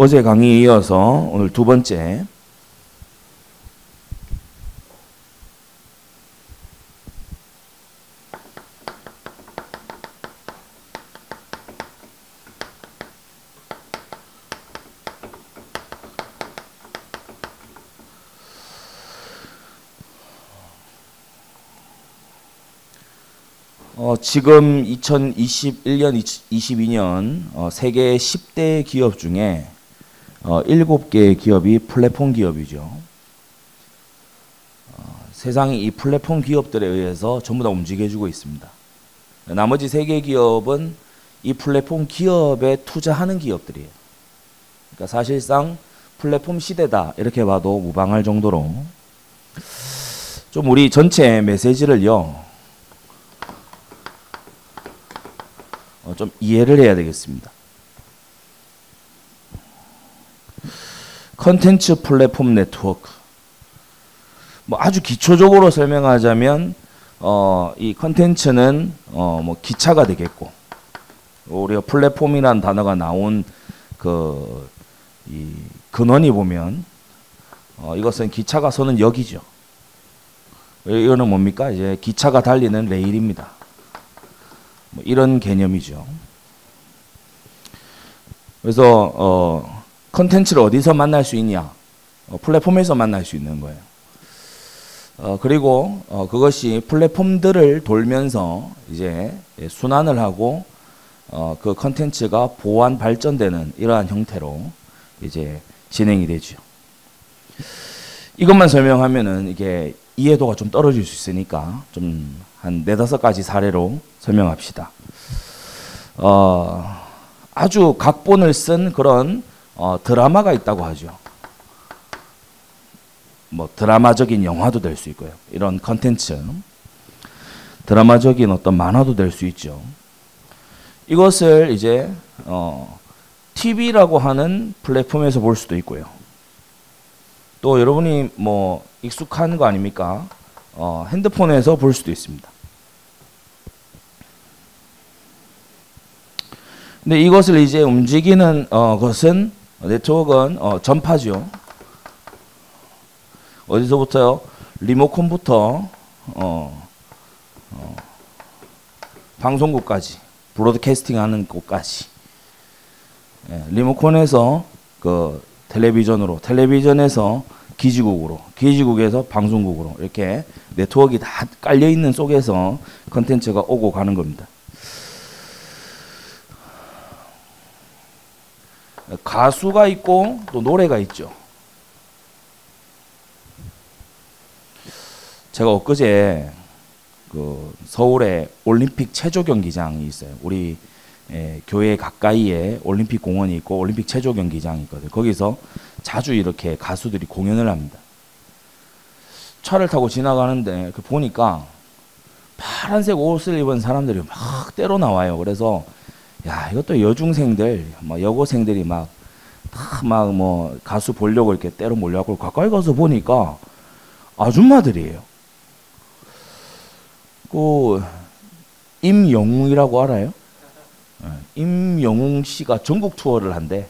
어제 강의에 이어서 오늘 두 번째 지금 2021년, 22년 세계 10대 기업 중에 7개의 기업이 플랫폼 기업이죠. 세상이 이 플랫폼 기업들에 의해서 전부 다 움직여주고 있습니다. 나머지 3개 기업은 이 플랫폼 기업에 투자하는 기업들이에요. 그러니까 사실상 플랫폼 시대다 이렇게 봐도 무방할 정도로 좀 우리 전체 메시지를요 좀 이해를 해야 되겠습니다. 컨텐츠 플랫폼 네트워크. 뭐 아주 기초적으로 설명하자면 이 컨텐츠는 뭐 기차가 되겠고, 우리가 플랫폼이라는 단어가 나온 이 근원이 보면 이것은 기차가 서는 역이죠. 이거는 뭡니까? 이제 기차가 달리는 레일입니다. 뭐 이런 개념이죠. 그래서 컨텐츠를 어디서 만날 수 있냐? 플랫폼에서 만날 수 있는 거예요. 그리고 그것이 플랫폼들을 돌면서 이제 순환을 하고 그 컨텐츠가 보완 발전되는 이러한 형태로 이제 진행이 되죠. 이것만 설명하면은 이게 이해도가 좀 떨어질 수 있으니까 좀 한 4-5가지 사례로 설명합시다. 아주 각본을 쓴 그런 드라마가 있다고 하죠. 뭐 드라마적인 영화도 될 수 있고요. 이런 컨텐츠. 드라마적인 어떤 만화도 될 수 있죠. 이것을 이제 TV라고 하는 플랫폼에서 볼 수도 있고요. 또 여러분이 뭐 익숙한 거 아닙니까? 핸드폰에서 볼 수도 있습니다. 근데 이것을 이제 움직이는 것은 네트워크는 전파죠. 어디서부터요? 리모컨부터 방송국까지, 브로드캐스팅하는 곳까지. 리모컨에서 그 텔레비전으로, 텔레비전에서 기지국으로, 기지국에서 방송국으로 이렇게 네트워크가 다 깔려 있는 속에서 컨텐츠가 오고 가는 겁니다. 가수가 있고 또 노래가 있죠. 제가 엊그제 그 서울에 올림픽 체조 경기장이 있어요. 우리 교회 가까이에 올림픽 공원이 있고 올림픽 체조 경기장이 있거든요. 거기서 자주 이렇게 가수들이 공연을 합니다. 차를 타고 지나가는데 보니까 파란색 옷을 입은 사람들이 막 때로 나와요. 그래서 야, 이것도 여중생들, 막 여고생들이 막 뭐 가수 보려고 이렇게 때로 몰려갖고 가까이 가서 보니까 아줌마들이에요. 그 임영웅이라고 알아요? 임영웅 씨가 전국 투어를 한대.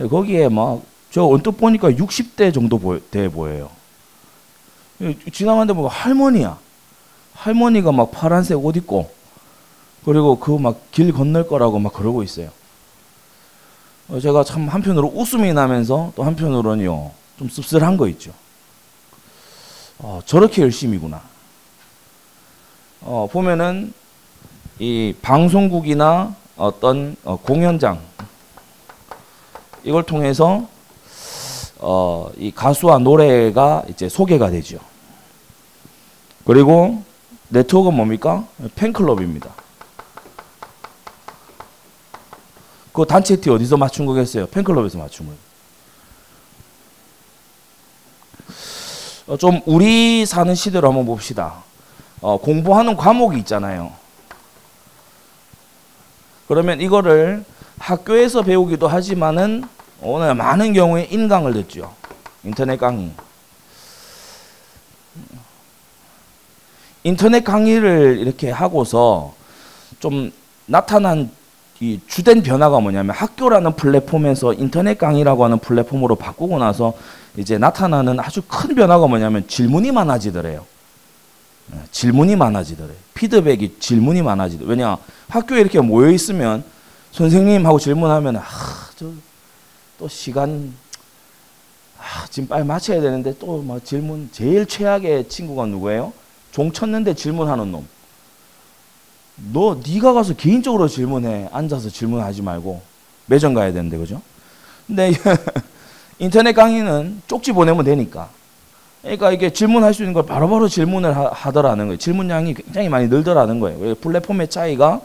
거기에 막 저 언뜻 보니까 60대 정도 돼 보여요. 지나가는데 뭐 할머니야. 할머니가 막 파란색 옷 입고 그리고 그 막 길 건널 거라고 막 그러고 있어요. 제가 참 한편으로 웃음이 나면서 또 한편으로는요 좀 씁쓸한 거 있죠. 저렇게 열심히구나. 보면은 이 방송국이나 어떤 공연장 이걸 통해서 이 가수와 노래가 이제 소개가 되죠. 그리고 네트워크는 뭡니까? 팬클럽입니다. 그 단체 티 어디서 맞춘 거겠어요? 팬클럽에서 맞춘 거예요. 좀 우리 사는 시대로 한번 봅시다. 공부하는 과목이 있잖아요. 그러면 이거를 학교에서 배우기도 하지만은 오늘 많은 경우에 인강을 듣죠. 인터넷 강의. 인터넷 강의를 이렇게 하고서 좀 나타난 이 주된 변화가 뭐냐면 학교라는 플랫폼에서 인터넷 강의라고 하는 플랫폼으로 바꾸고 나서 이제 나타나는 아주 큰 변화가 뭐냐면 질문이 많아지더래요. 질문이 많아지더래요. 피드백이 질문이 많아지더래요. 왜냐? 학교에 이렇게 모여 있으면 선생님하고 질문하면 또 시간 지금 빨리 마쳐야 되는데 또 막 질문 제일 최악의 친구가 누구예요? 종 쳤는데 질문하는 놈. 네가 가서 개인적으로 질문해. 앉아서 질문하지 말고 매점 가야 되는데 그죠? 근데 인터넷 강의는 쪽지 보내면 되니까. 그러니까 이게 질문할 수 있는 걸 바로바로 질문을 하더라는 거예요. 질문량이 굉장히 많이 늘더라는 거예요. 플랫폼의 차이가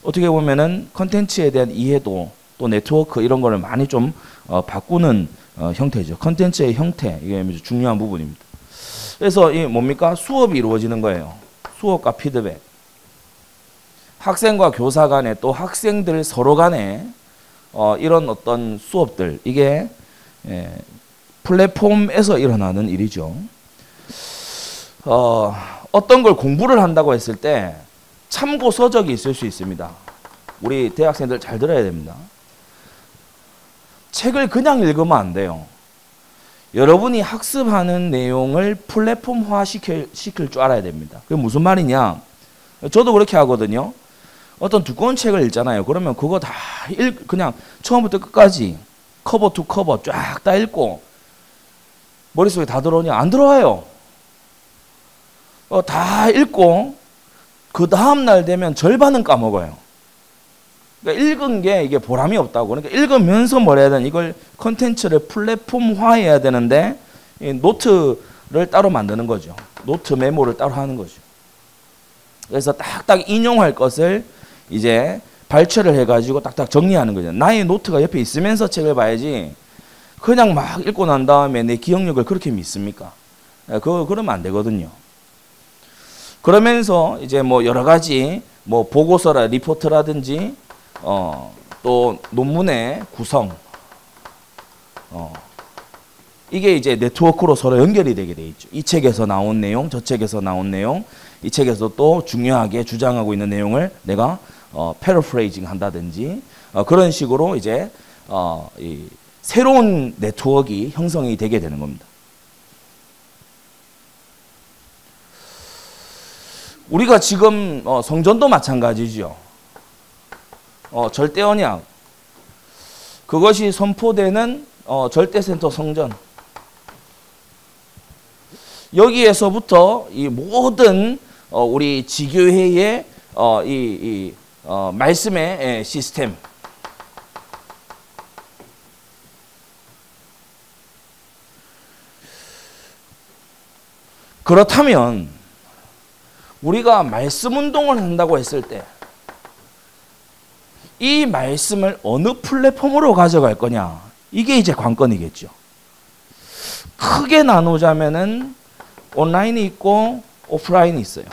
어떻게 보면은 컨텐츠에 대한 이해도 또 네트워크 이런 거를 많이 좀 바꾸는 형태죠. 컨텐츠의 형태 이게 중요한 부분입니다. 그래서 이 뭡니까? 수업이 이루어지는 거예요. 수업과 피드백. 학생과 교사 간에 또 학생들 서로 간에 이런 어떤 수업들 이게 플랫폼에서 일어나는 일이죠. 어떤 걸 공부를 한다고 했을 때 참고 서적이 있을 수 있습니다. 우리 대학생들 잘 들어야 됩니다. 책을 그냥 읽으면 안 돼요. 여러분이 학습하는 내용을 플랫폼화 시킬 줄 알아야 됩니다. 그게 무슨 말이냐? 저도 그렇게 하거든요. 어떤 두꺼운 책을 읽잖아요. 그러면 그거 다 그냥 처음부터 끝까지 커버 투 커버 쫙 다 읽고 머릿속에 다 들어오냐? 안 들어와요. 다 읽고 그 다음날 되면 절반은 까먹어요. 그러니까 읽은 게 이게 보람이 없다고. 그러니까 읽으면서 뭘 해야 되나? 이걸 컨텐츠를 플랫폼화해야 되는데 노트를 따로 만드는 거죠. 노트 메모를 따로 하는 거죠. 그래서 딱딱 인용할 것을 이제 발췌를 해가지고 딱딱 정리하는 거죠. 나의 노트가 옆에 있으면서 책을 봐야지 그냥 막 읽고 난 다음에 내 기억력을 그렇게 믿습니까? 그러면 안 되거든요. 그러면서 이제 뭐 여러 가지 뭐 보고서라 리포트라든지 또 논문의 구성 이게 이제 네트워크로 서로 연결이 되게 돼 있죠. 이 책에서 나온 내용, 저 책에서 나온 내용, 이 책에서 또 중요하게 주장하고 있는 내용을 내가 패러프레이징 한다든지 그런 식으로 이제 이 새로운 네트워크가 형성이 되게 되는 겁니다. 우리가 지금 성전도 마찬가지죠. 절대 언약 그것이 선포되는 절대센터 성전 여기에서부터 이 모든 우리 지교회의 말씀의 시스템 그렇다면 우리가 말씀 운동을 한다고 했을 때 이 말씀을 어느 플랫폼으로 가져갈 거냐 이게 이제 관건이겠죠. 크게 나누자면은 온라인이 있고 오프라인이 있어요.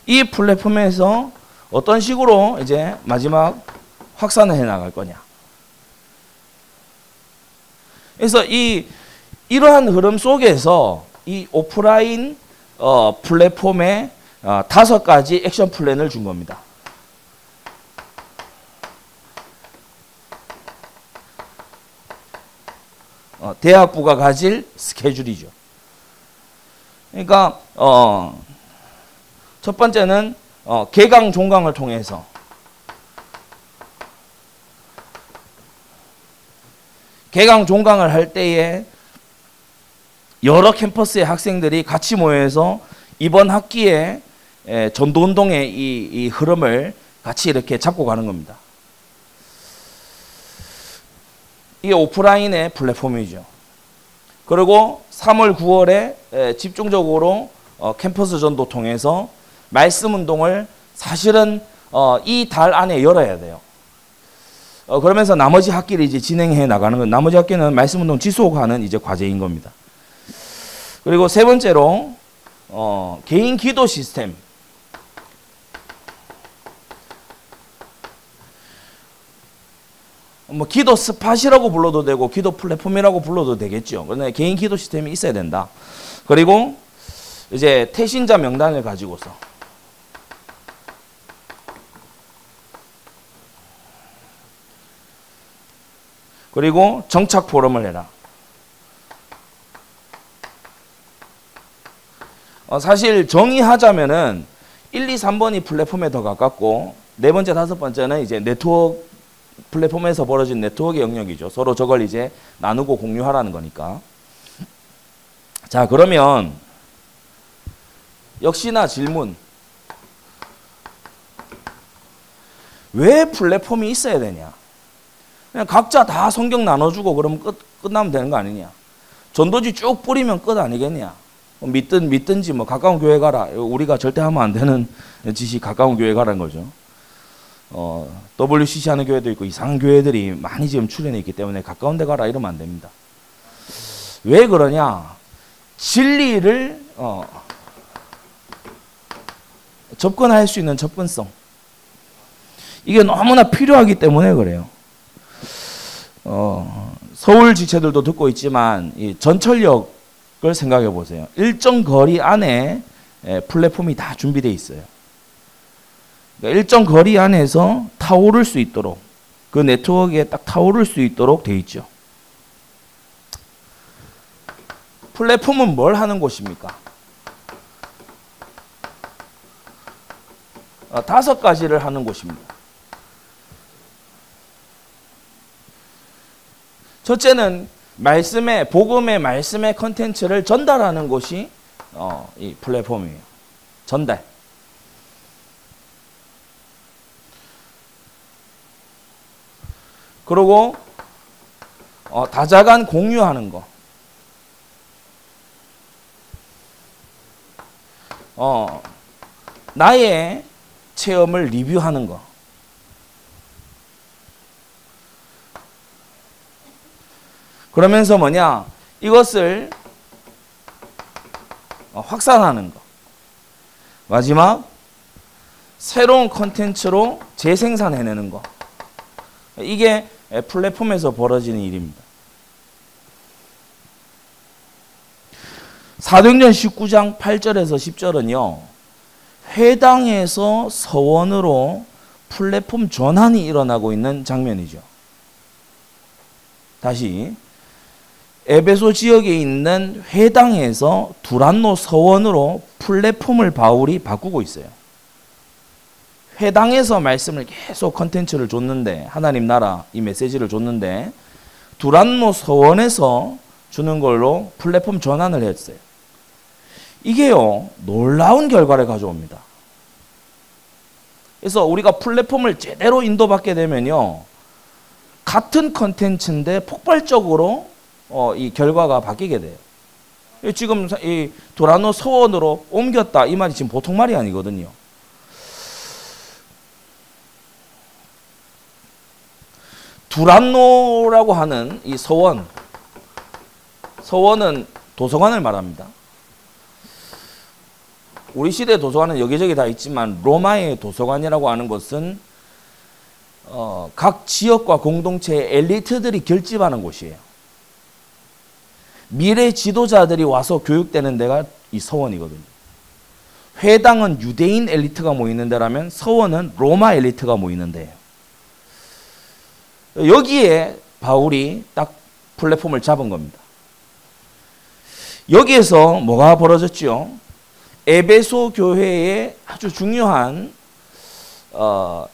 이 플랫폼에서 어떤 식으로 이제 마지막 확산을 해 나갈 거냐. 그래서 이러한 흐름 속에서 이 오프라인 플랫폼에 5가지 액션 플랜을 준 겁니다. 대학부가 가질 스케줄이죠. 그러니까 첫 번째는 개강 종강을 통해서 개강 종강을 할 때에 여러 캠퍼스의 학생들이 같이 모여서 이번 학기에 전도운동의 이 흐름을 같이 이렇게 잡고 가는 겁니다. 이게 오프라인의 플랫폼이죠. 그리고 3월, 9월에 집중적으로 캠퍼스 전도 통해서 말씀 운동을 사실은 이 달 안에 열어야 돼요. 그러면서 나머지 학기를 이제 진행해 나가는 건 나머지 학기는 말씀 운동 지속하는 이제 과제인 겁니다. 그리고 세 번째로 개인 기도 시스템. 뭐 기도 스팟이라고 불러도 되고 기도 플랫폼이라고 불러도 되겠죠. 그런데 개인 기도 시스템이 있어야 된다. 그리고 이제 태신자 명단을 가지고서 그리고 정착 포럼을 해라. 사실 정의하자면은 1, 2, 3번이 플랫폼에 더 가깝고 네 번째, 다섯 번째는 이제 네트워크 플랫폼에서 벌어진 네트워크의 영역이죠. 서로 저걸 이제 나누고 공유하라는 거니까. 자, 그러면 역시나 질문. 왜 플랫폼이 있어야 되냐? 그냥 각자 다 성경 나눠주고 그러면 끝나면 되는 거 아니냐? 전도지 쭉 뿌리면 끝 아니겠냐? 믿든지 뭐 가까운 교회 가라. 우리가 절대 하면 안 되는 짓이 가까운 교회 가라는 거죠. WCC 하는 교회도 있고 이상한 교회들이 많이 지금 출현해 있기 때문에 가까운 데 가라 이러면 안 됩니다. 왜 그러냐? 진리를 접근할 수 있는 접근성. 이게 너무나 필요하기 때문에 그래요. 서울 지체들도 듣고 있지만 이 전철역을 생각해 보세요. 일정 거리 안에 플랫폼이 다 준비되어 있어요. 그러니까 일정 거리 안에서 타오를 수 있도록 그 네트워크에 딱 타오를 수 있도록 되어 있죠. 플랫폼은 뭘 하는 곳입니까? 5가지를 하는 곳입니다. 첫째는 복음의 말씀의 컨텐츠를 전달하는 곳이 이 플랫폼이에요. 전달. 그리고 다자간 공유하는 거. 나의 체험을 리뷰하는 거. 그러면서 뭐냐? 이것을 확산하는 거. 마지막, 새로운 콘텐츠로 재생산해내는 거. 이게 플랫폼에서 벌어지는 일입니다. 사도행전 19장 8절에서 10절은요. 회당에서 서원으로 플랫폼 전환이 일어나고 있는 장면이죠. 다시 에베소 지역에 있는 회당에서 두란노 서원으로 플랫폼을 바울이 바꾸고 있어요. 회당에서 말씀을 계속 컨텐츠를 줬는데 하나님 나라 이 메시지를 줬는데 두란노 서원에서 주는 걸로 플랫폼 전환을 했어요. 이게요 놀라운 결과를 가져옵니다. 그래서 우리가 플랫폼을 제대로 인도받게 되면요 같은 컨텐츠인데 폭발적으로 이 결과가 바뀌게 돼요. 지금 이 두란노 서원으로 옮겼다 이 말이 지금 보통 말이 아니거든요. 두란노라고 하는 이 서원은 도서관을 말합니다. 우리 시대 도서관은 여기저기 다 있지만 로마의 도서관이라고 하는 것은 각 지역과 공동체의 엘리트들이 결집하는 곳이에요. 미래 지도자들이 와서 교육되는 데가 이 서원이거든요. 회당은 유대인 엘리트가 모이는 데라면 서원은 로마 엘리트가 모이는 데예요. 여기에 바울이 딱 플랫폼을 잡은 겁니다. 여기에서 뭐가 벌어졌죠? 에베소 교회의 아주 중요한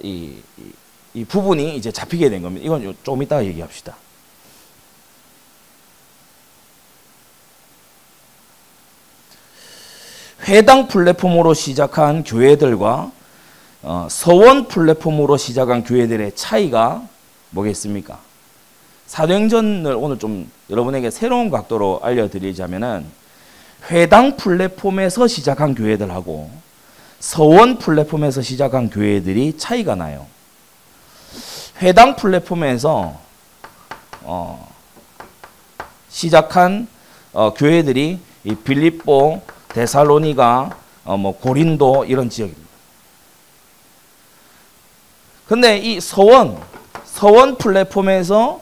이 부분이 이제 잡히게 된 겁니다. 이건 좀 이따 얘기합시다. 회당 플랫폼으로 시작한 교회들과 서원 플랫폼으로 시작한 교회들의 차이가 뭐겠습니까? 사도행전을 오늘 좀 여러분에게 새로운 각도로 알려드리자면은 회당 플랫폼에서 시작한 교회들하고 서원 플랫폼에서 시작한 교회들이 차이가 나요. 회당 플랫폼에서 시작한 교회들이 이 빌립보, 데살로니가, 고린도 이런 지역입니다. 근데 이 서원 플랫폼에서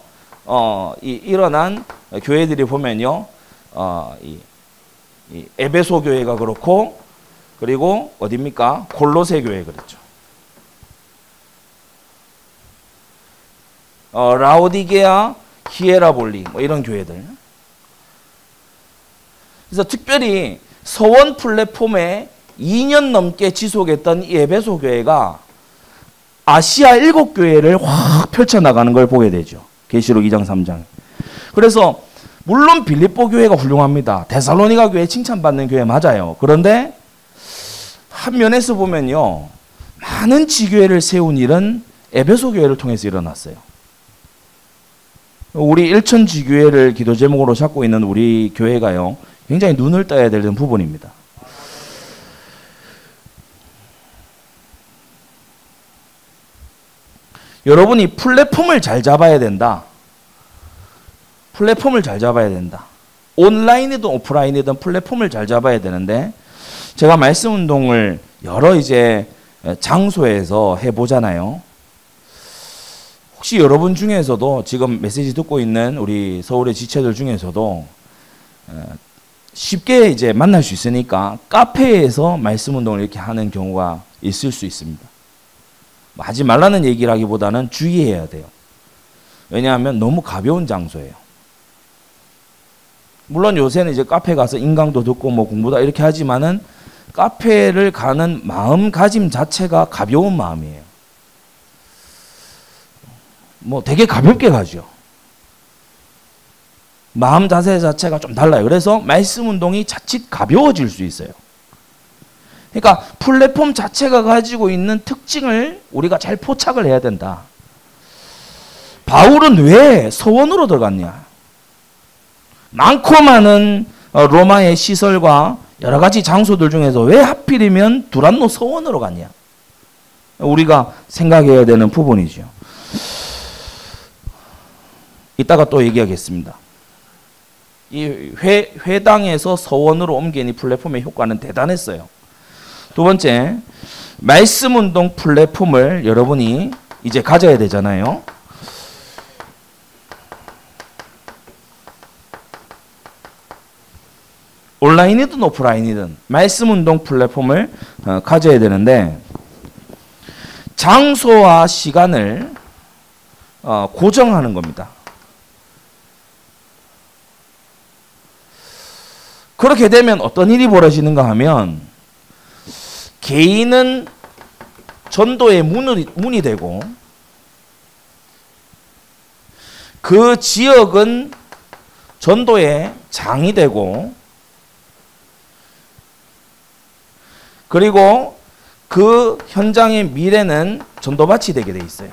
일어난 교회들이 보면요, 이 에베소 교회가 그렇고, 그리고 어디입니까? 골로새 교회 그랬죠. 라오디게아, 히에라볼리 뭐 이런 교회들. 그래서 특별히 서원 플랫폼에 2년 넘게 지속했던 이 에베소 교회가 아시아 7교회를 확 펼쳐나가는 걸 보게 되죠. 계시록 2장 3장. 그래서 물론 빌립보 교회가 훌륭합니다. 데살로니가 교회 칭찬받는 교회 맞아요. 그런데 한 면에서 보면요, 많은 지교회를 세운 일은 에베소 교회를 통해서 일어났어요. 우리 일천 지교회를 기도 제목으로 잡고 있는 우리 교회가요, 굉장히 눈을 떠야 되는 부분입니다. 여러분이 플랫폼을 잘 잡아야 된다. 플랫폼을 잘 잡아야 된다. 온라인이든 오프라인이든 플랫폼을 잘 잡아야 되는데, 제가 말씀 운동을 여러 이제 장소에서 해보잖아요. 혹시 여러분 중에서도 지금 메시지 듣고 있는 우리 서울의 지체들 중에서도 쉽게 이제 만날 수 있으니까 카페에서 말씀 운동을 이렇게 하는 경우가 있을 수 있습니다. 하지 말라는 얘기라기보다는 주의해야 돼요. 왜냐하면 너무 가벼운 장소예요. 물론 요새는 이제 카페 가서 인강도 듣고 뭐 공부다 이렇게 하지만은 카페를 가는 마음가짐 자체가 가벼운 마음이에요. 뭐 되게 가볍게 가죠. 마음 자세 자체가 좀 달라요. 그래서 말씀 운동이 자칫 가벼워질 수 있어요. 그러니까 플랫폼 자체가 가지고 있는 특징을 우리가 잘 포착을 해야 된다. 바울은 왜 서원으로 들어갔냐? 많고 많은 로마의 시설과 여러 가지 장소들 중에서 왜 하필이면 두란노 서원으로 갔냐? 우리가 생각해야 되는 부분이죠. 이따가 또 얘기하겠습니다. 이 회당에서 서원으로 옮긴 이 플랫폼의 효과는 대단했어요. 두 번째, 말씀 운동 플랫폼을 여러분이 이제 가져야 되잖아요. 온라인이든 오프라인이든 말씀 운동 플랫폼을 가져야 되는데, 장소와 시간을 고정하는 겁니다. 그렇게 되면 어떤 일이 벌어지는가 하면, 개인은 전도의 문이 되고, 그 지역은 전도의 장이 되고, 그리고 그 현장의 미래는 전도밭이 되게 돼 있어요.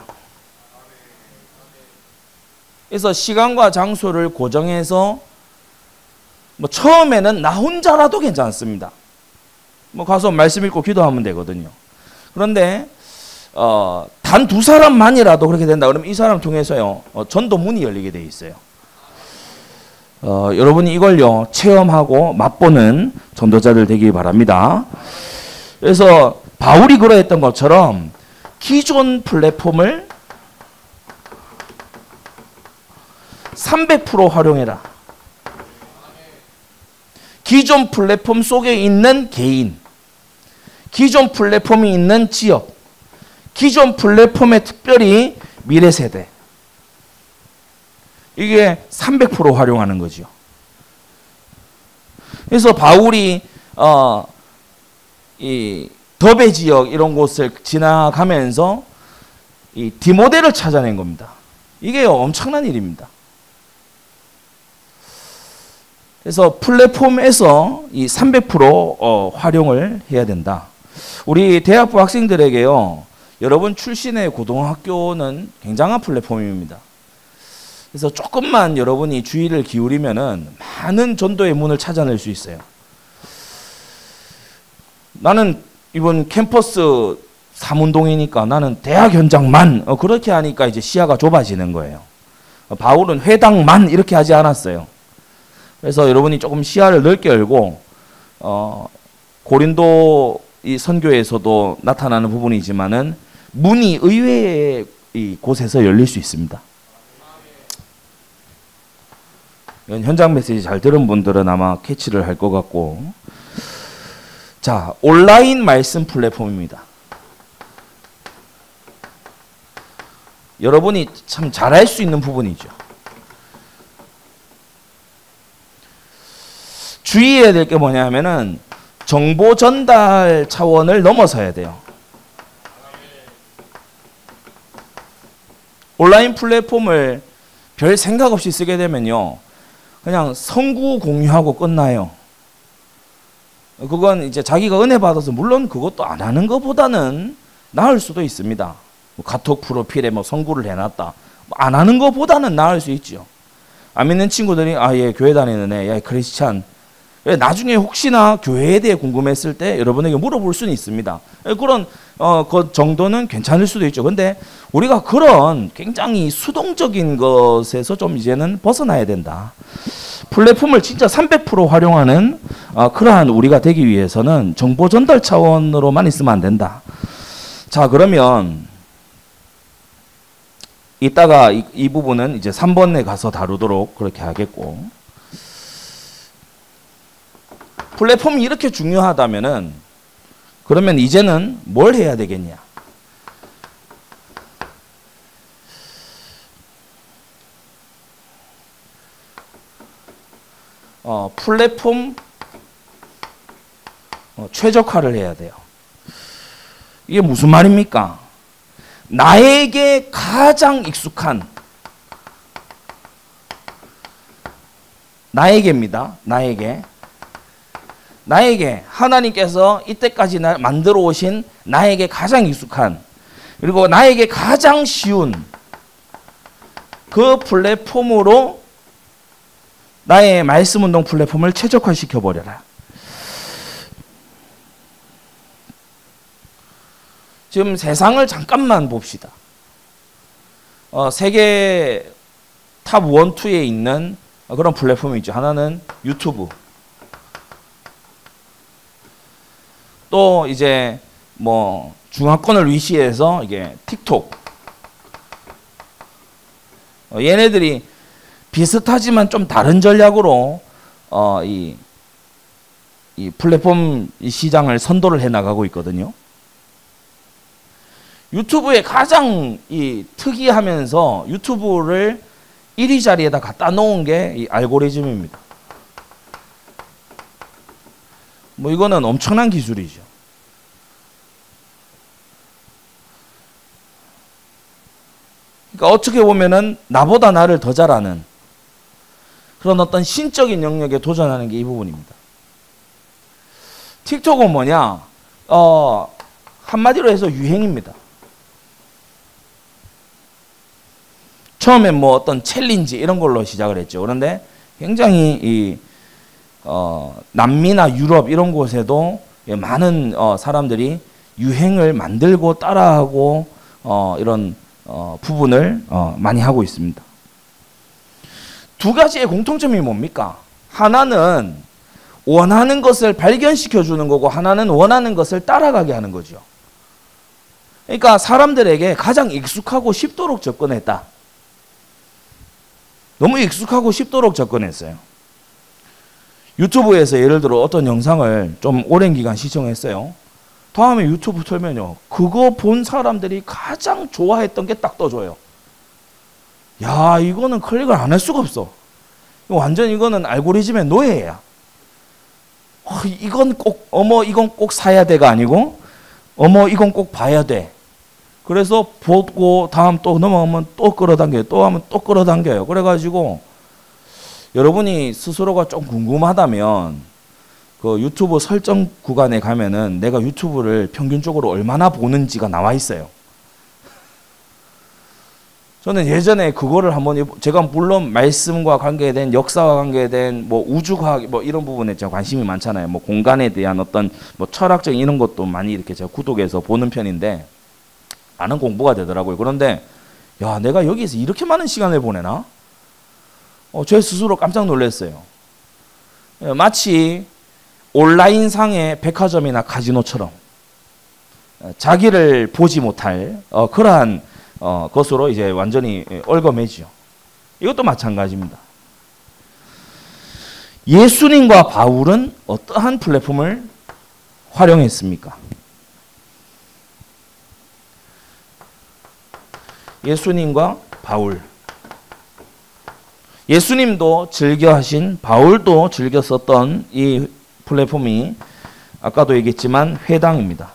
그래서 시간과 장소를 고정해서 뭐 처음에는 나 혼자라도 괜찮습니다. 뭐 가서 말씀 읽고 기도하면 되거든요. 그런데 단 두 사람만이라도 그렇게 된다 그러면 이 사람 통해서요 전도 문이 열리게 돼 있어요. 여러분이 이걸요 체험하고 맛보는 전도자들 되길 바랍니다. 그래서 바울이 그러했던 것처럼 기존 플랫폼을 300% 활용해라. 기존 플랫폼 속에 있는 개인, 기존 플랫폼이 있는 지역, 기존 플랫폼에 특별히 미래 세대, 이게 300% 활용하는 거죠. 그래서 바울이 이 더베 지역 이런 곳을 지나가면서 이 디모데를 찾아낸 겁니다. 이게 엄청난 일입니다. 그래서 플랫폼에서 이 300% 활용을 해야 된다. 우리 대학부 학생들에게요, 여러분 출신의 고등학교는 굉장한 플랫폼입니다. 그래서 조금만 여러분이 주의를 기울이면은 많은 전도의 문을 찾아낼 수 있어요. 나는 이번 캠퍼스 3운동이니까 나는 대학 현장만 그렇게 하니까 이제 시야가 좁아지는 거예요. 바울은 회당만 이렇게 하지 않았어요. 그래서 여러분이 조금 시야를 넓게 열고 고린도 이 선교에서도 나타나는 부분이지만은 문이 의외의 이 곳에서 열릴 수 있습니다. 이건 현장 메시지 잘 들은 분들은 아마 캐치를 할 것 같고, 자, 온라인 말씀 플랫폼입니다. 여러분이 참 잘할 수 있는 부분이죠. 주의해야 될 게 뭐냐면은 정보 전달 차원을 넘어서야 돼요. 온라인 플랫폼을 별 생각 없이 쓰게 되면요, 그냥 성구 공유하고 끝나요. 그건 이제 자기가 은혜 받아서, 물론 그것도 안 하는 것보다는 나을 수도 있습니다. 카톡 프로필에 뭐 성구를 해놨다, 안 하는 것보다는 나을 수 있죠. 안 믿는 친구들이 얘 교회 다니는 애, 야 크리스찬, 나중에 혹시나 교회에 대해 궁금했을 때 여러분에게 물어볼 수는 있습니다. 그런 그 정도는 괜찮을 수도 있죠. 근데 우리가 그런 굉장히 수동적인 것에서 좀 이제는 벗어나야 된다. 플랫폼을 진짜 300% 활용하는 그러한 우리가 되기 위해서는 정보 전달 차원으로만 있으면 안 된다. 자, 그러면 이따가 이 부분은 이제 3번에 가서 다루도록 그렇게 하겠고, 플랫폼이 이렇게 중요하다면은 그러면 이제는 뭘 해야 되겠냐? 플랫폼 최적화를 해야 돼요. 이게 무슨 말입니까? 나에게 가장 익숙한, 나에게입니다. 나에게 하나님께서 이때까지 날 만들어 오신 나에게 가장 익숙한, 그리고 나에게 가장 쉬운 그 플랫폼으로 나의 말씀운동 플랫폼을 최적화시켜 버려라. 지금 세상을 잠깐만 봅시다. 세계 탑 1, 2에 있는 그런 플랫폼이 있죠. 하나는 유튜브, 또 이제 뭐 중화권을 위시해서 이게 틱톡. 얘네들이 비슷하지만 좀 다른 전략으로 이 플랫폼 시장을 선도를 해 나가고 있거든요. 유튜브에 가장 특이하면서 유튜브를 1위 자리에다 갖다 놓은 게 이 알고리즘입니다. 뭐 이거는 엄청난 기술이죠. 그러니까 어떻게 보면은 나보다 나를 더 잘하는 그런 어떤 신적인 영역에 도전하는 게 이 부분입니다. 틱톡은 뭐냐? 한마디로 해서 유행입니다. 처음엔 뭐 어떤 챌린지 이런 걸로 시작을 했죠. 그런데 굉장히 남미나 유럽 이런 곳에도 많은 사람들이 유행을 만들고 따라하고 이런 부분을 많이 하고 있습니다. 두 가지의 공통점이 뭡니까? 하나는 원하는 것을 발견시켜 주는 거고, 하나는 원하는 것을 따라가게 하는 거죠. 그러니까 사람들에게 가장 익숙하고 쉽도록 접근했다. 너무 익숙하고 쉽도록 접근했어요. 유튜브에서 예를 들어 어떤 영상을 좀 오랜 기간 시청했어요. 다음에 유튜브 틀면요, 그거 본 사람들이 가장 좋아했던 게 딱 떠줘요. 야, 이거는 클릭을 안 할 수가 없어. 완전 이거는 알고리즘의 노예야. 이건 꼭 이건 꼭 사야 돼가 아니고 이건 꼭 봐야 돼. 그래서 보고 다음 또 넘어가면 또 끌어당겨요. 또 하면 또 끌어당겨요. 그래가지고 여러분이 스스로가 좀 궁금하다면 그 유튜브 설정 구간에 가면은 내가 유튜브를 평균적으로 얼마나 보는지가 나와 있어요. 저는 예전에 그거를 한번, 제가 물론 말씀과 관계된, 역사와 관계된 뭐 우주과학 뭐 이런 부분에 제가 관심이 많잖아요. 뭐 공간에 대한 어떤 뭐 철학적인 이런 것도 많이 이렇게 제가 구독해서 보는 편인데 많은 공부가 되더라고요. 그런데 야, 내가 여기서 이렇게 많은 시간을 보내나? 제 스스로 깜짝 놀랐어요. 마치 온라인상의 백화점이나 카지노처럼 자기를 보지 못할 그러한 것으로 이제 완전히 얽어매죠. 이것도 마찬가지입니다. 예수님과 바울은 어떠한 플랫폼을 활용했습니까? 예수님과 바울. 예수님도 즐겨 하신, 바울도 즐겨 썼던 이 플랫폼이 아까도 얘기했지만 회당입니다.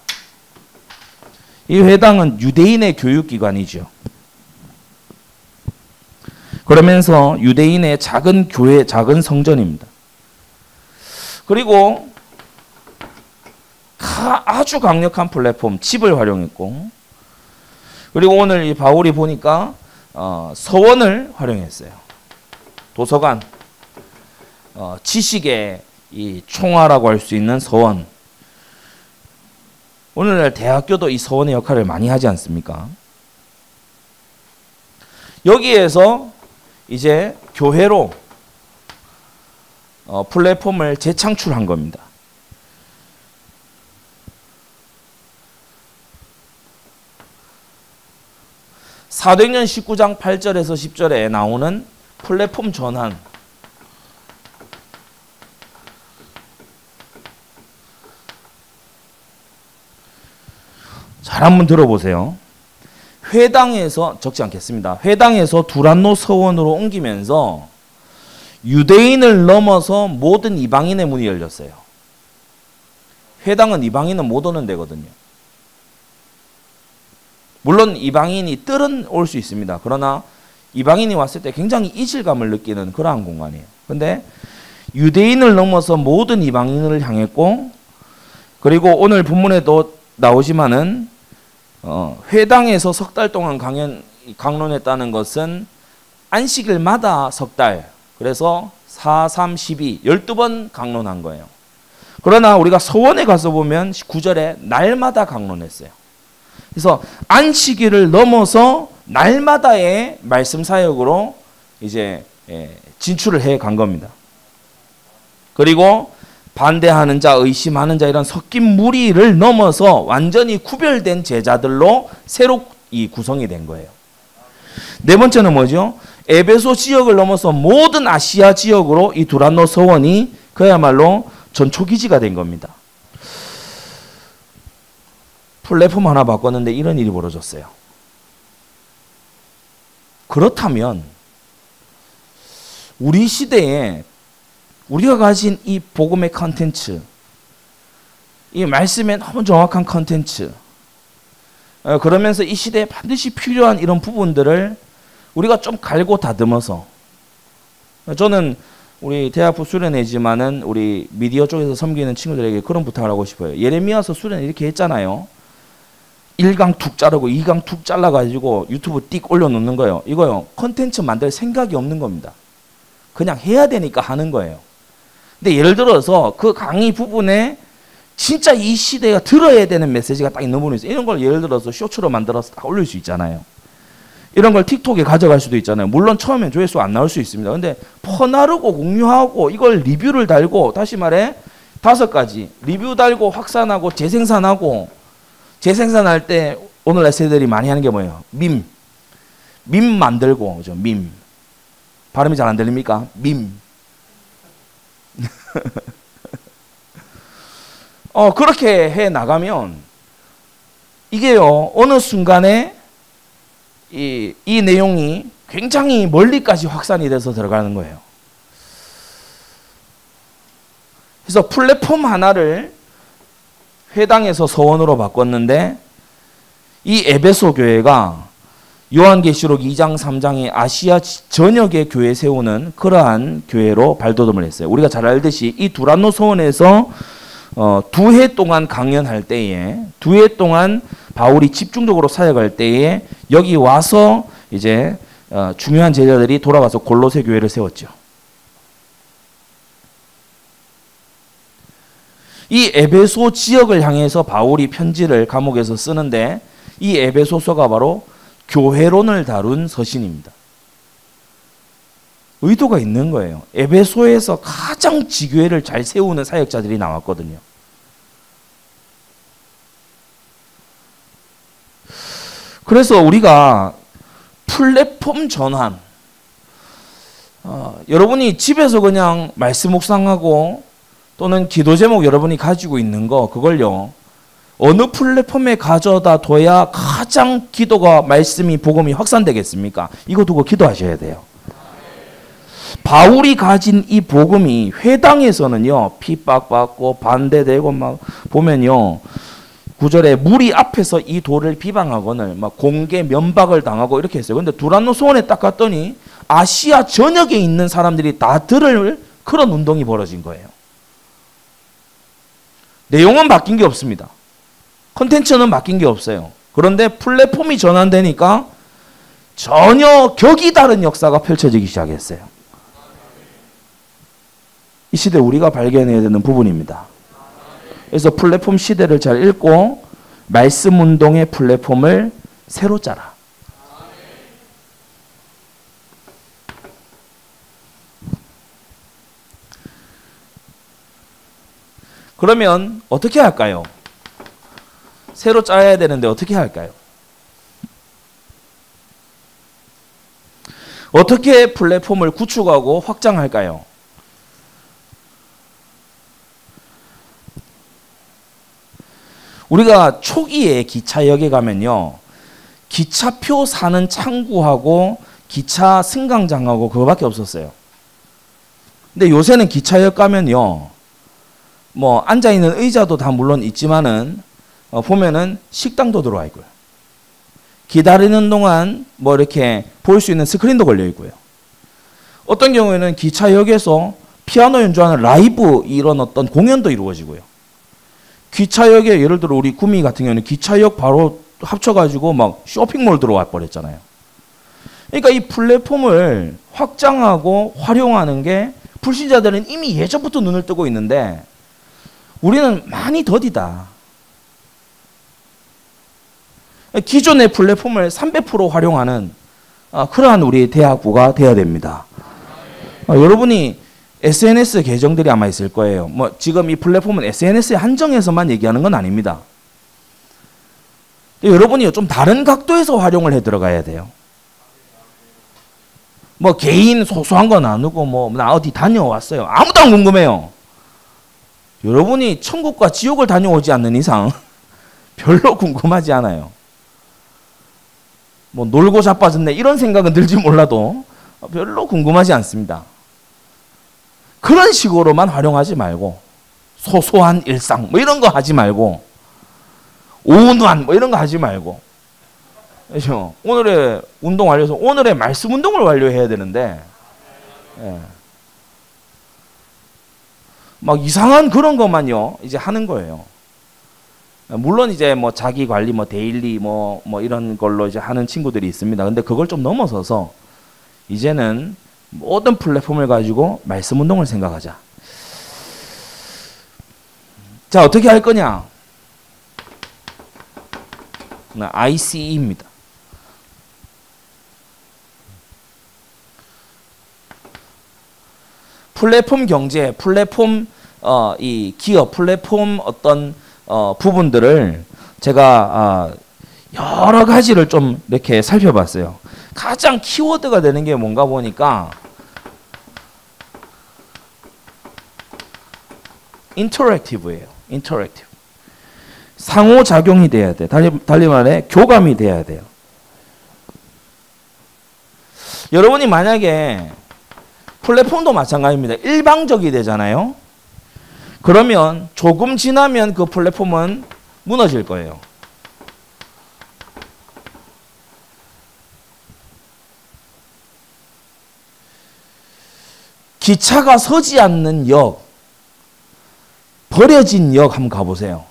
이 회당은 유대인의 교육기관이죠. 그러면서 유대인의 작은 교회, 작은 성전입니다. 그리고 아주 강력한 플랫폼, 칩을 활용했고, 그리고 오늘 이 바울이 보니까 서원을 활용했어요. 도서관, 지식의 이 총화라고 할 수 있는 서원. 오늘날 대학교도 이 서원의 역할을 많이 하지 않습니까? 여기에서 이제 교회로 플랫폼을 재창출한 겁니다. 사도행전 19장 8절에서 10절에 나오는 플랫폼 전환. 잘 한번 들어보세요. 회당에서, 적지 않겠습니다. 회당에서 두란노 서원으로 옮기면서 유대인을 넘어서 모든 이방인의 문이 열렸어요. 회당은 이방인은 못 오는 데거든요. 물론 이방인이 뜰은 올 수 있습니다. 그러나 이방인이 왔을 때 굉장히 이질감을 느끼는 그러한 공간이에요. 근데 유대인을 넘어서 모든 이방인을 향했고, 그리고 오늘 본문에도 나오지만은 회당에서 석 달 동안 강론했다는 것은 안식일마다 석 달, 그래서 4, 3, 12, 12번 강론한 거예요. 그러나 우리가 서원에 가서 보면 9절에 날마다 강론했어요. 그래서 안식일을 넘어서 날마다의 말씀 사역으로 이제 진출을 해 간 겁니다. 그리고 반대하는 자, 의심하는 자, 이런 섞인 무리를 넘어서 완전히 구별된 제자들로 새로 이 구성이 된 거예요. 네 번째는 뭐죠? 에베소 지역을 넘어서 모든 아시아 지역으로 이 두란노 서원이 그야말로 전초기지가 된 겁니다. 플랫폼 하나 바꿨는데 이런 일이 벌어졌어요. 그렇다면 우리 시대에 우리가 가진 이 복음의 컨텐츠, 이 말씀의 너무 정확한 컨텐츠, 그러면서 이 시대에 반드시 필요한 이런 부분들을 우리가 좀 갈고 다듬어서, 저는 우리 대학부 수련회지만은 우리 미디어 쪽에서 섬기는 친구들에게 그런 부탁을 하고 싶어요. 예레미야서 수련회 이렇게 했잖아요. 1강 툭 자르고 2강 툭 잘라가지고 유튜브 띡 올려놓는 거예요. 이거요, 컨텐츠 만들 생각이 없는 겁니다. 그냥 해야 되니까 하는 거예요. 근데 예를 들어서 그 강의 부분에 진짜 이 시대가 들어야 되는 메시지가 딱 있는 부분이 있어요. 이런 걸 예를 들어서 쇼츠로 만들어서 딱 올릴 수 있잖아요. 이런 걸 틱톡에 가져갈 수도 있잖아요. 물론 처음엔 조회수 안 나올 수 있습니다. 근데 퍼나르고 공유하고 이걸 리뷰를 달고, 다시 말해 5가지 리뷰 달고 확산하고 재생산하고, 재생산할 때 오늘날 세대들이 많이 하는 게 뭐예요? 밈 만들고, 그죠? 밈. 발음이 잘 안 들립니까? 밈. 그렇게 해 나가면 이게요, 어느 순간에 이 내용이 굉장히 멀리까지 확산이 돼서 들어가는 거예요. 그래서 플랫폼 하나를 회당에서 서원으로 바꿨는데, 이 에베소 교회가 요한계시록 2장 3장에 아시아 전역의 교회 세우는 그러한 교회로 발돋움을 했어요. 우리가 잘 알듯이 이 두란노 서원에서 2해 동안 강연할 때에, 2해 동안 바울이 집중적으로 사역할 때에 여기 와서 이제 중요한 제자들이 돌아가서 골로새 교회를 세웠죠. 이 에베소 지역을 향해서 바울이 편지를 감옥에서 쓰는데, 이 에베소서가 바로 교회론을 다룬 서신입니다. 의도가 있는 거예요. 에베소에서 가장 지교회를 잘 세우는 사역자들이 나왔거든요. 그래서 우리가 플랫폼 전환, 여러분이 집에서 그냥 말씀 묵상하고 또는 기도 제목 여러분이 가지고 있는 거 그걸요 어느 플랫폼에 가져다 둬야 가장 기도가 말씀이 복음이 확산되겠습니까? 이거 두고 기도하셔야 돼요. 바울이 가진 이 복음이 회당에서는요 핍박받고 반대되고 막 보면요 9절에 무리 앞에서 이 돌을 비방하거늘 막 공개 면박을 당하고 이렇게 했어요. 근데 두란노 소원에 딱 갔더니 아시아 전역에 있는 사람들이 다 들을 그런 운동이 벌어진 거예요. 내용은 바뀐 게 없습니다. 컨텐츠는 바뀐 게 없어요. 그런데 플랫폼이 전환되니까 전혀 격이 다른 역사가 펼쳐지기 시작했어요. 이 시대 우리가 발견해야 되는 부분입니다. 그래서 플랫폼 시대를 잘 읽고 말씀 운동의 플랫폼을 새로 짜라. 그러면 어떻게 할까요? 새로 짜야 되는데 어떻게 할까요? 어떻게 플랫폼을 구축하고 확장할까요? 우리가 초기에 기차역에 가면요 기차표 사는 창구하고 기차 승강장하고 그거밖에 없었어요. 근데 요새는 기차역 가면요 뭐 앉아있는 의자도 다 물론 있지만은 보면은 식당도 들어와 있고요. 기다리는 동안 뭐 이렇게 볼 수 있는 스크린도 걸려 있고요. 어떤 경우에는 기차역에서 피아노 연주하는 라이브 이런 어떤 공연도 이루어지고요. 기차역에 예를 들어 우리 구미 같은 경우는 기차역 바로 합쳐가지고 막 쇼핑몰 들어와 버렸잖아요. 그러니까 이 플랫폼을 확장하고 활용하는 게 불신자들은 이미 예전부터 눈을 뜨고 있는데 우리는 많이 더디다. 기존의 플랫폼을 300% 활용하는 그러한 우리 대학부가 되어야 됩니다. 여러분이 SNS 계정들이 아마 있을 거예요. 뭐 지금 이 플랫폼은 SNS에 한정해서만 얘기하는 건 아닙니다. 여러분이 좀 다른 각도에서 활용을 해 들어가야 돼요. 뭐 개인 소소한 거 나누고 뭐 나 어디 다녀왔어요. 아무도 안 궁금해요. 여러분이 천국과 지옥을 다녀오지 않는 이상 별로 궁금하지 않아요. 뭐 놀고 자빠졌네 이런 생각은 들지 몰라도 별로 궁금하지 않습니다. 그런 식으로만 활용하지 말고 소소한 일상 뭐 이런 거 하지 말고 온누한 뭐 이런 거 하지 말고 그렇죠? 오늘의 운동 완료해서 오늘의 말씀 운동을 완료해야 되는데 예. 막 이상한 그런 것만요 이제 하는 거예요. 물론 이제 뭐 자기 관리 뭐 데일리 뭐 이런 걸로 이제 하는 친구들이 있습니다. 근데 그걸 좀 넘어서서 이제는 모든 플랫폼을 가지고 말씀 운동을 생각하자. 자, 어떻게 할 거냐? ICE입니다. 플랫폼 경제, 플랫폼 이 기업, 플랫폼 어떤 부분들을 제가 여러 가지를 좀 이렇게 살펴봤어요. 가장 키워드가 되는 게 뭔가 보니까 인터랙티브예요. 인터랙티브. 상호작용이 돼야 돼. 달리 말해 교감이 돼야 돼요. 여러분이 만약에 플랫폼도 마찬가지입니다. 일방적이 되잖아요. 그러면 조금 지나면 그 플랫폼은 무너질 거예요. 기차가 서지 않는 역, 버려진 역 한번 가보세요.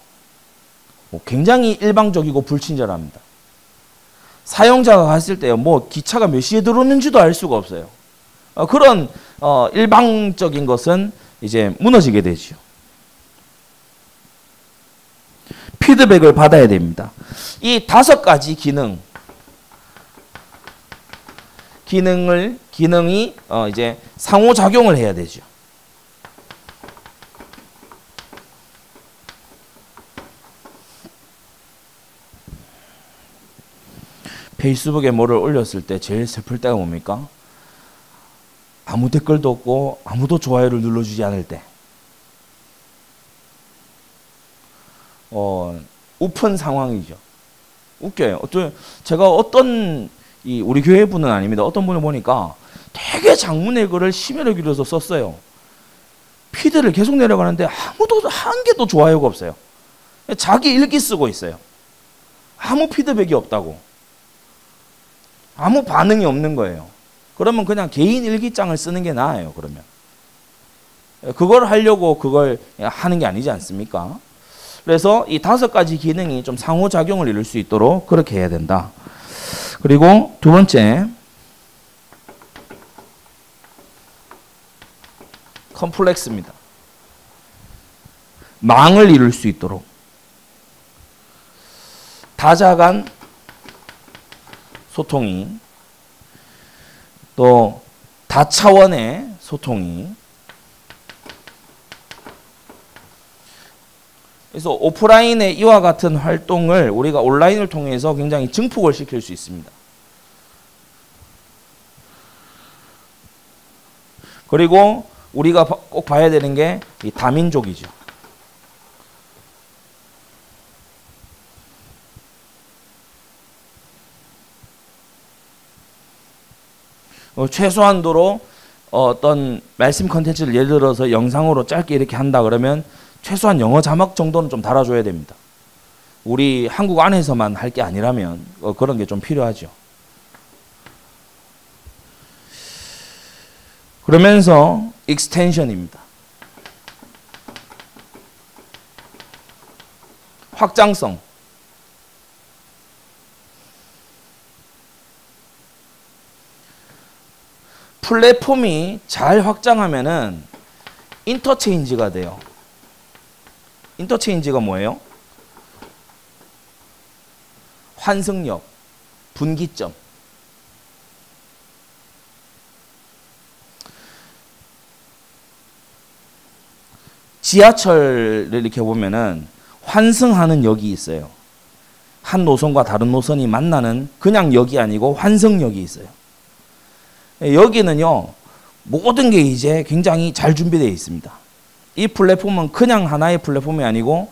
굉장히 일방적이고 불친절합니다. 사용자가 갔을 때요, 뭐 기차가 몇 시에 들어오는지도 알 수가 없어요. 그런 일방적인 것은 이제 무너지게 되죠. 피드백을 받아야 됩니다. 이 5가지 기능이 이제 상호작용을 해야 되죠. 페이스북에 뭐를 올렸을 때 제일 슬플 때가 뭡니까? 아무 댓글도 없고 아무도 좋아요를 눌러주지 않을 때 우픈 상황이죠. 웃겨요. 제가 어떤 우리 교회 분은 아닙니다. 어떤 분을 보니까 되게 장문의 글을 심혈을 기울여서 썼어요. 피드를 계속 내려가는데 아무도 한 개도 좋아요가 없어요. 자기 일기 쓰고 있어요. 아무 피드백이 없다고. 아무 반응이 없는 거예요. 그러면 그냥 개인 일기장을 쓰는 게 나아요. 그러면 그걸 하려고 그걸 하는 게 아니지 않습니까? 그래서 이 5가지 기능이 좀 상호작용을 이룰 수 있도록 그렇게 해야 된다. 그리고 두 번째, 컴플렉스입니다. 망을 이룰 수 있도록 다자 간 소통이, 또 다차원의 소통이, 그래서 오프라인의 이와 같은 활동을 우리가 온라인을 통해서 굉장히 증폭을 시킬 수 있습니다. 그리고 우리가 꼭 봐야 되는 게 이 다민족이죠. 최소한도로 어떤 말씀 컨텐츠를 예를 들어서 영상으로 짧게 이렇게 한다 그러면 최소한 영어 자막 정도는 좀 달아줘야 됩니다. 우리 한국 안에서만 할 게 아니라면 그런 게 좀 필요하죠. 그러면서 익스텐션입니다. 확장성. 플랫폼이 잘 확장하면은 인터체인지가 돼요. 인터체인지가 뭐예요? 환승역, 분기점. 지하철을 이렇게 보면은 환승하는 역이 있어요. 한 노선과 다른 노선이 만나는 그냥 역이 아니고 환승역이 있어요. 여기는요, 모든 게 이제 굉장히 잘 준비되어 있습니다. 이 플랫폼은 그냥 하나의 플랫폼이 아니고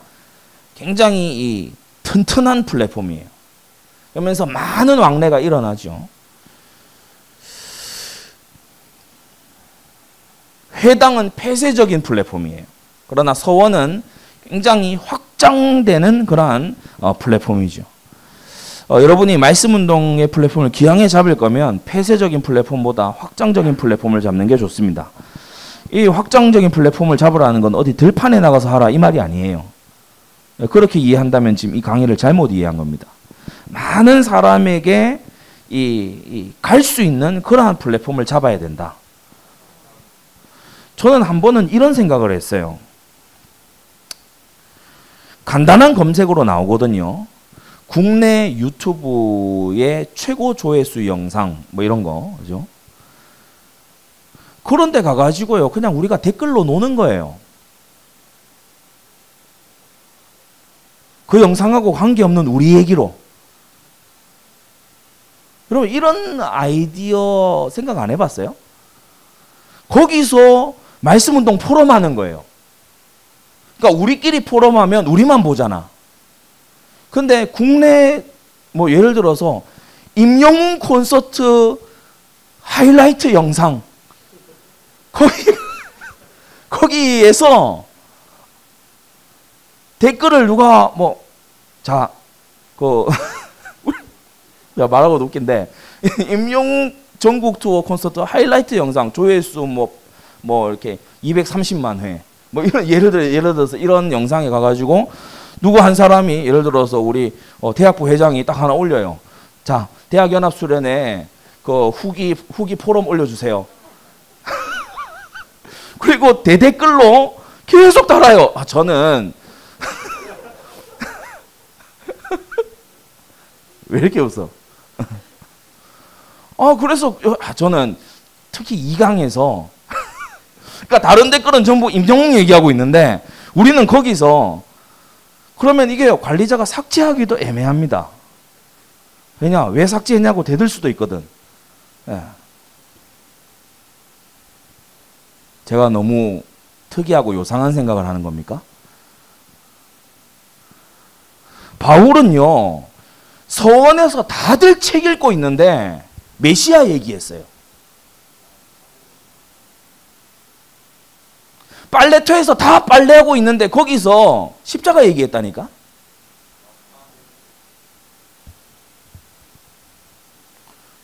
굉장히 이 튼튼한 플랫폼이에요. 그러면서 많은 왕래가 일어나죠. 회당은 폐쇄적인 플랫폼이에요. 그러나 서원은 굉장히 확장되는 그러한 플랫폼이죠. 여러분이 말씀운동의 플랫폼을 기왕에 잡을 거면 폐쇄적인 플랫폼보다 확장적인 플랫폼을 잡는 게 좋습니다. 이 확장적인 플랫폼을 잡으라는 건 어디 들판에 나가서 하라 이 말이 아니에요. 그렇게 이해한다면 지금 이 강의를 잘못 이해한 겁니다. 많은 사람에게 갈 수 있는 그러한 플랫폼을 잡아야 된다. 저는 한 번은 이런 생각을 했어요. 간단한 검색으로 나오거든요. 국내 유튜브의 최고 조회수 영상 뭐 이런 거, 그죠? 그런 데 가가지고요, 그냥 우리가 댓글로 노는 거예요. 그 영상하고 관계없는 우리 얘기로. 여러분 이런 아이디어 생각 안 해봤어요? 거기서 말씀운동 포럼하는 거예요. 그러니까 우리끼리 포럼하면 우리만 보잖아. 근데 국내 뭐 예를 들어서 임영웅 콘서트 하이라이트 영상 거기에서 댓글을 누가 말하고도 웃긴데 임영웅 전국 투어 콘서트 하이라이트 영상 조회수 뭐 이렇게 230만 회 뭐 이런 예를 들어서 이런 영상에 가가지고 누구 한 사람이 예를 들어서 우리 대학부 회장이 딱 하나 올려요. 자, 대학연합수련회 그 후기 포럼 올려주세요. 그리고 대댓글로 계속 달아요. 저는 왜 이렇게 웃어? 그래서 저는 특히 2강에서 그러니까 다른 댓글은 전부 임영웅 얘기하고 있는데 우리는 거기서 그러면 이게 관리자가 삭제하기도 애매합니다. 왜냐? 왜 삭제했냐고 대들 수도 있거든. 예. 제가 너무 특이하고 요상한 생각을 하는 겁니까? 바울은요, 서원에서 다들 책 읽고 있는데 메시아 얘기했어요. 빨래터에서 다 빨래하고 있는데 거기서 십자가 얘기했다니까?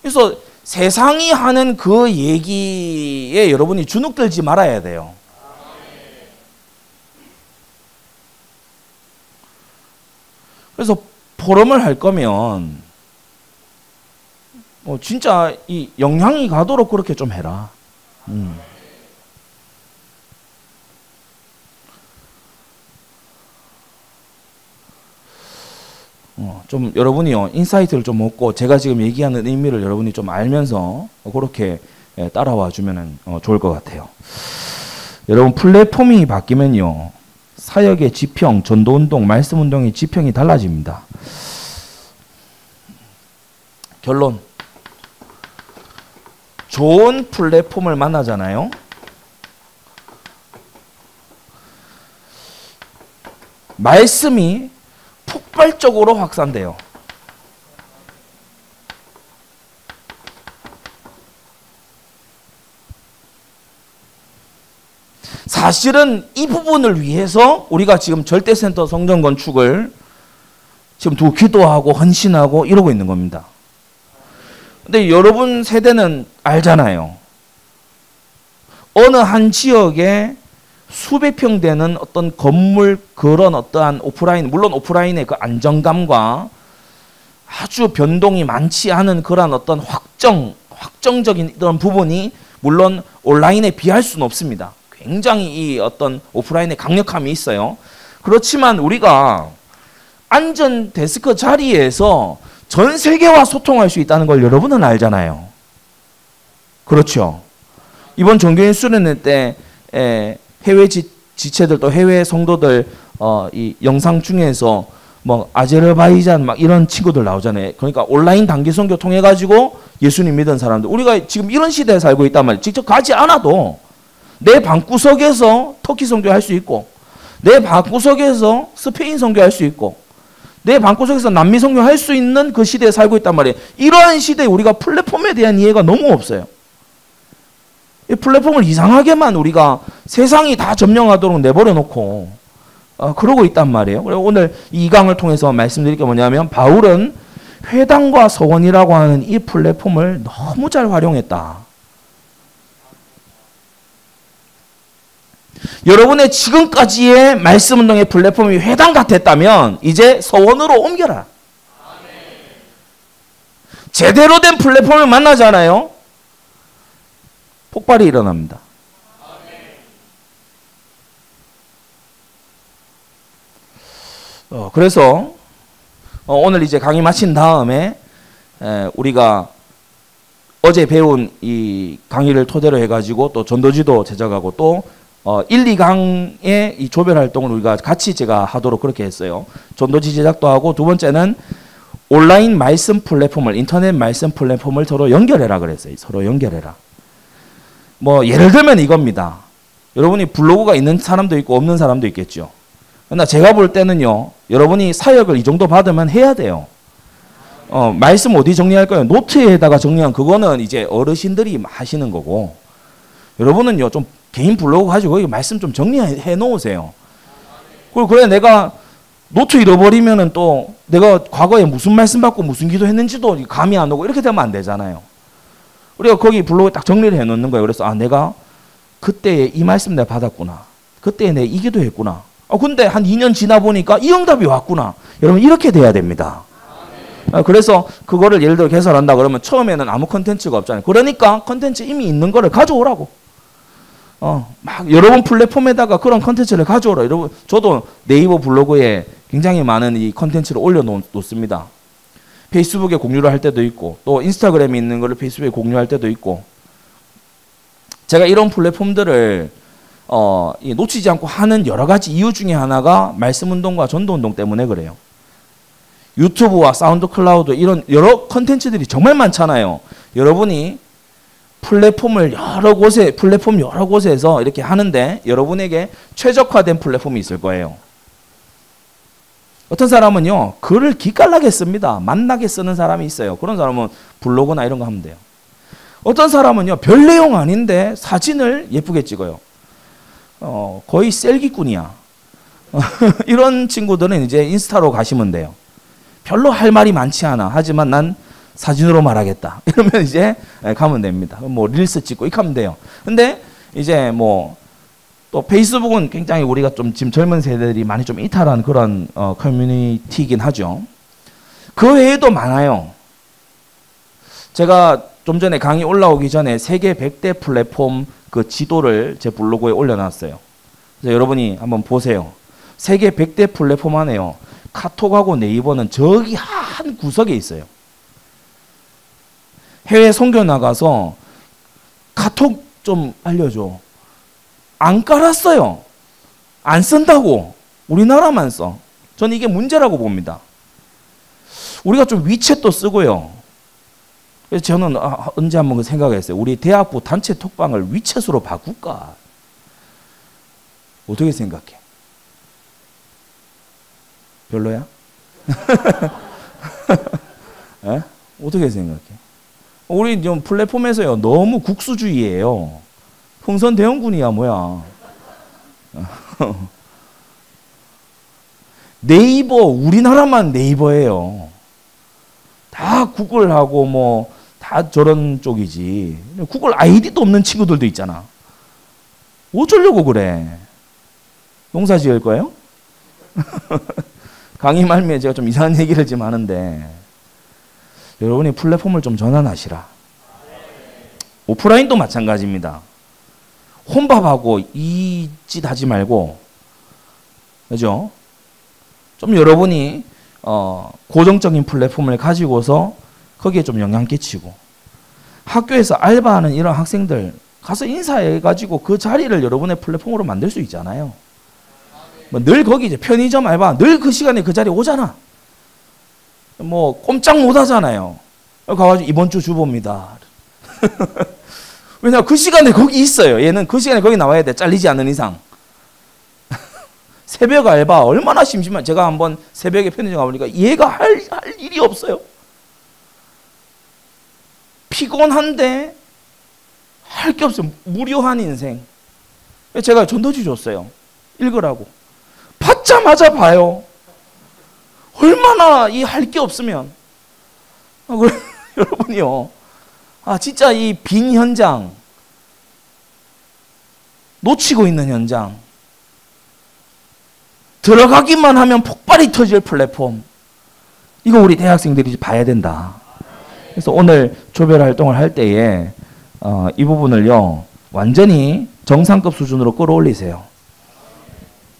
그래서 세상이 하는 그 얘기에 여러분이 주눅들지 말아야 돼요. 그래서 포럼을 할 거면 진짜 이 영향이 가도록 그렇게 좀 해라. 좀 여러분이요 인사이트를 좀 얻고 제가 지금 얘기하는 의미를 여러분이 좀 알면서 그렇게 따라와 주면 좋을 것 같아요. 여러분 플랫폼이 바뀌면요 사역의 지평, 전도운동, 말씀운동의 지평이 달라집니다. 결론, 좋은 플랫폼을 만나잖아요. 말씀이 폭발적으로 확산돼요. 사실은 이 부분을 위해서 우리가 지금 절대센터 성전 건축을 지금 두고 기도하고 헌신하고 이러고 있는 겁니다. 근데 여러분 세대는 알잖아요. 어느 한 지역에 수백 평 되는 어떤 건물, 그런 어떠한 오프라인, 물론 오프라인의 그 안정감과 아주 변동이 많지 않은 그런 어떤 확정적인 이런 부분이 물론 온라인에 비할 수는 없습니다. 굉장히 이 어떤 오프라인의 강력함이 있어요. 그렇지만 우리가 안전 데스크 자리에서 전 세계와 소통할 수 있다는 걸 여러분은 알잖아요. 그렇죠. 이번 종교인 수련회 때 해외 지체들 또 해외 성도들 이 영상 중에서 뭐 아제르바이잔 막 이런 친구들 나오잖아요. 그러니까 온라인 단기 선교 통해 가지고 예수님 믿은 사람들, 우리가 지금 이런 시대에 살고 있단 말이에요. 직접 가지 않아도 내 방구석에서 터키 선교할 수 있고, 내 방구석에서 스페인 선교할 수 있고, 내 방구석에서 남미 선교할 수 있는 그 시대에 살고 있단 말이에요. 이러한 시대에 우리가 플랫폼에 대한 이해가 너무 없어요. 이 플랫폼을 이상하게만 우리가 세상이 다 점령하도록 내버려 놓고 그러고 있단 말이에요. 그리고 오늘 이 강을 통해서 말씀드릴 게 뭐냐면, 바울은 회당과 서원이라고 하는 이 플랫폼을 너무 잘 활용했다. 여러분의 지금까지의 말씀운동의 플랫폼이 회당 같았다면 이제 서원으로 옮겨라. 제대로 된 플랫폼을 만나잖아요. 폭발이 일어납니다. 그래서 오늘 이제 강의 마친 다음에 우리가 어제 배운 이 강의를 토대로 해가지고 또 전도지도 제작하고 또 1, 2강의 이 조별 활동을 우리가 같이 제가 하도록 그렇게 했어요. 전도지 제작도 하고, 두 번째는 온라인 말씀 플랫폼을, 인터넷 말씀 플랫폼을 서로 연결해라 그랬어요. 서로 연결해라. 뭐 예를 들면 이겁니다. 여러분이 블로그가 있는 사람도 있고 없는 사람도 있겠죠. 그러나 제가 볼 때는요, 여러분이 사역을 이 정도 받으면 해야 돼요. 말씀 어디 정리할 거예요? 노트에다가 정리한 그거는 이제 어르신들이 하시는 거고, 여러분은요 좀 개인 블로그 가지고 거기 말씀 좀 정리해 놓으세요. 그리고 그래 내가 노트 잃어버리면은 또 내가 과거에 무슨 말씀 받고 무슨 기도했는지도 감이 안 오고 이렇게 되면 안 되잖아요. 우리가 거기 블로그에 딱 정리를 해 놓는 거예요. 그래서 내가 그때 이 말씀 내가 받았구나. 그때 내가 이 기도했구나. 근데 한 2년 지나 보니까 이 응답이 왔구나. 여러분 이렇게 돼야 됩니다. 그래서 그거를 예를 들어 개설한다 그러면 처음에는 아무 컨텐츠가 없잖아요. 그러니까 컨텐츠 이미 있는 거를 가져오라고. 막 여러분 플랫폼에다가 그런 컨텐츠를 가져오라. 여러분 저도 네이버 블로그에 굉장히 많은 이 컨텐츠를 올려놓습니다. 페이스북에 공유를 할 때도 있고, 또 인스타그램에 있는 거를 페이스북에 공유할 때도 있고. 제가 이런 플랫폼들을 놓치지 않고 하는 여러 가지 이유 중에 하나가 말씀운동과 전도운동 때문에 그래요. 유튜브와 사운드 클라우드 이런 여러 컨텐츠들이 정말 많잖아요. 여러분이 플랫폼 여러 곳에서 이렇게 하는데 여러분에게 최적화된 플랫폼이 있을 거예요. 어떤 사람은요, 글을 기깔나게 씁니다. 맛나게 쓰는 사람이 있어요. 그런 사람은 블로그나 이런 거 하면 돼요. 어떤 사람은요, 별 내용 아닌데 사진을 예쁘게 찍어요. 거의 셀기꾼이야. 이런 친구들은 이제 인스타로 가시면 돼요. 별로 할 말이 많지 않아. 하지만 난 사진으로 말하겠다. 이러면 이제 가면 됩니다. 뭐 릴스 찍고 이렇게 하면 돼요. 근데 이제 뭐 또 페이스북은 굉장히 우리가 좀 지금 젊은 세대들이 많이 좀 이탈한 그런 커뮤니티이긴 하죠. 그 외에도 많아요. 제가 좀 전에 강의 올라오기 전에 세계 100대 플랫폼 그 지도를 제 블로그에 올려놨어요. 그래서 여러분이 한번 보세요. 세계 100대 플랫폼 안에요. 카톡하고 네이버는 저기 한 구석에 있어요. 해외 선교 나가서 카톡 좀 알려줘. 안 깔았어요. 안 쓴다고. 우리나라만 써. 저는 이게 문제라고 봅니다. 우리가 좀 위챗도 쓰고요. 그래서 저는 언제 한번 생각했어요. 우리 대학부 단체 톡방을 위챗으로 바꿀까? 어떻게 생각해? 별로야? 에? 어떻게 생각해? 우리 좀 플랫폼에서요, 너무 국수주의예요. 흥선대원군이야 뭐야. 네이버, 우리나라만 네이버예요. 다 구글하고 뭐 다 저런 쪽이지. 구글 아이디도 없는 친구들도 있잖아. 어쩌려고 그래? 농사 지을 거예요? 강의 말미에 제가 좀 이상한 얘기를 좀 하는데 여러분이 플랫폼을 좀 전환하시라. 오프라인도 마찬가지입니다. 혼밥하고 이 짓 하지 말고, 그죠? 좀 여러분이 고정적인 플랫폼을 가지고서 거기에 좀 영향 끼치고, 학교에서 알바하는 이런 학생들 가서 인사해가지고 그 자리를 여러분의 플랫폼으로 만들 수 있잖아요. 뭐 늘 거기 이제 편의점 알바 늘 그 시간에 그 자리에 오잖아. 뭐 꼼짝 못 하잖아요. 가가지고 이번 주 주보입니다. 왜냐면 그 시간에 거기 있어요. 얘는 그 시간에 거기 나와야 돼. 잘리지 않는 이상. 새벽 알바 얼마나 심심한. 제가 한번 새벽에 편의점 가보니까 얘가 할 일이 없어요. 피곤한데 할 게 없어요. 무료한 인생. 제가 전도지 줬어요. 읽으라고. 받자마자 봐요. 얼마나 이 할 게 없으면. 여러분이요. 진짜 이 빈 현장, 놓치고 있는 현장, 들어가기만 하면 폭발이 터질 플랫폼, 이거 우리 대학생들이 봐야 된다. 그래서 오늘 조별 활동을 할 때에 이 부분을요 완전히 정상급 수준으로 끌어올리세요.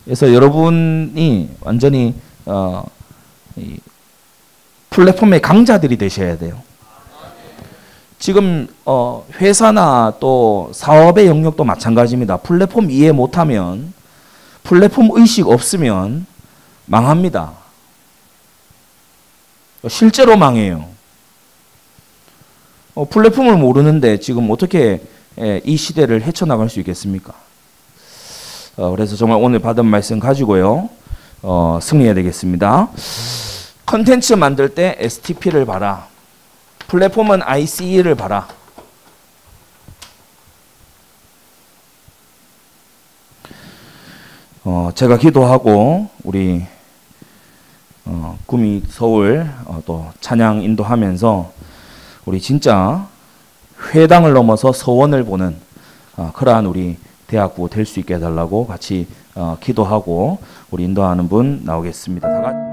그래서 여러분이 완전히 이 플랫폼의 강자들이 되셔야 돼요. 지금 회사나 또 사업의 영역도 마찬가지입니다. 플랫폼 이해 못하면, 플랫폼 의식 없으면 망합니다. 실제로 망해요. 플랫폼을 모르는데 지금 어떻게 이 시대를 헤쳐나갈 수 있겠습니까? 그래서 정말 오늘 받은 말씀 가지고요 승리해야 되겠습니다. 컨텐츠 만들 때 STP를 봐라. 플랫폼은 ICE를 봐라. 제가 기도하고 우리 구미 서울 또 찬양 인도하면서 우리 진짜 회당을 넘어서 서원을 보는 그러한 우리 대학부 될 수 있게 해달라고 같이 기도하고 우리 인도하는 분 나오겠습니다. 다 같이